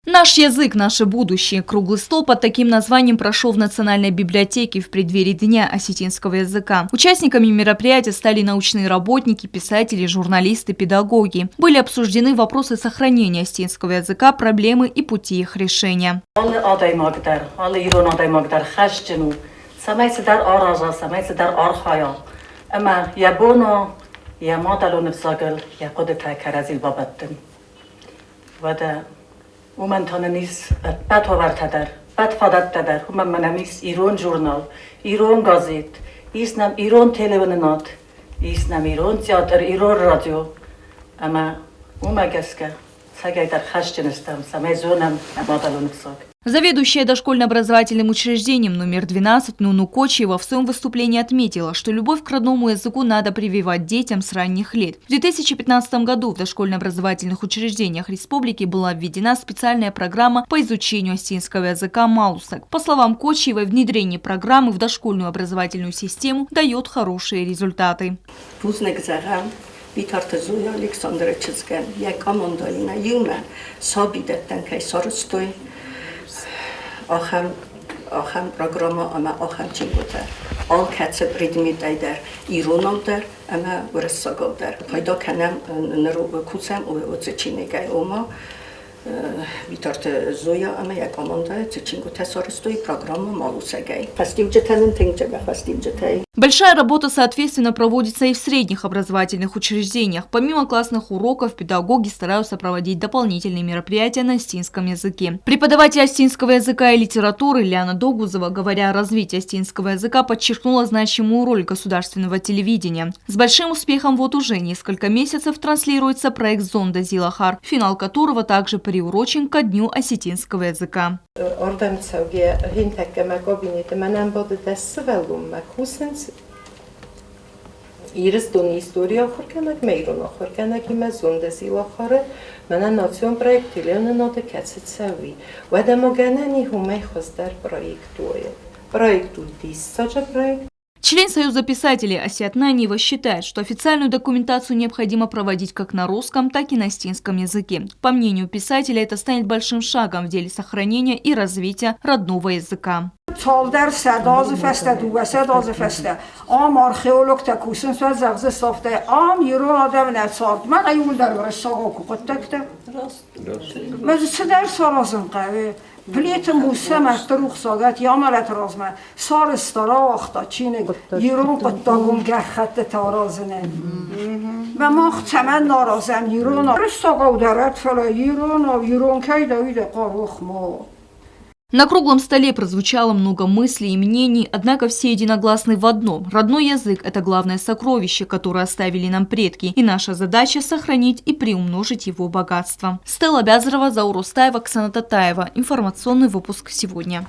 Наш язык – наше будущее. Круглый стол под таким названием прошел в Национальной библиотеке в преддверии Дня осетинского языка. Участниками мероприятия стали научные работники, писатели, журналисты, педагоги. Были обсуждены вопросы сохранения осетинского языка, проблемы и пути их решения. ومنتاننیس بد هاورتدر بد فادت تدر هم منمیس ایران جورنال ایران گازیت ایسنم ایران تلویزیونات ایسنم ایران تئاتر ایران رادیو اما اومگسکه سگای در خشجنستم سمیزونم امادالونفساگ. Заведующая дошкольно-образовательным учреждением номер 12 Нуну Кочиева в своем выступлении отметила, что любовь к родному языку надо прививать детям с ранних лет. В 2015 году в дошкольно-образовательных учреждениях республики была введена специальная программа по изучению осетинского языка «Малусак». По словам Кочиевой, внедрение программы в дошкольную образовательную систему дает хорошие результаты. آخام پروگرام اما آخام چی بوده؟ آل کتب ریدمی دایدر ایرانم در اما ورساگل در پیدا کنم نرو کوچم و چینی گای اما بیتارت زویا اما یک آمانده چینگو تسارستوی پروگرام مالوسگای. فستیم جتنن تنگجا فستیم جتای. Большая работа, соответственно, проводится и в средних образовательных учреждениях. Помимо классных уроков, педагоги стараются проводить дополнительные мероприятия на осетинском языке. Преподаватель осетинского языка и литературы Лиана Догузова, говоря о развитии осетинского языка, подчеркнула значимую роль государственного телевидения. С большим успехом вот уже несколько месяцев транслируется проект «Зонда Зилахар», финал которого также приурочен ко Дню осетинского языка. İriston история хорканак мейрона хорканак има зонда зилахара мана национ проектилена нода кацетсави вада моганани хумай хостар проекту диссача проект. Член Союза писателей Асият Наниева считает, что официальную документацию необходимо проводить как на русском, так и на осетинском языке. По мнению писателя, это станет большим шагом в деле сохранения и развития родного языка. بلیت موسم از دروخ ساگت یا مرت رازمه سال استرا وقتا چینه ایران قطعون گر خط تارازنه و ما چمن نارازم ایران رستاقا و درد فلا ایران که دوید قاروخ ما. На круглом столе прозвучало много мыслей и мнений, однако все единогласны в одном. Родной язык – это главное сокровище, которое оставили нам предки, и наша задача – сохранить и приумножить его богатство. Стелла Бязарова, Заур Устаева, Оксана Татаева. Информационный выпуск сегодня.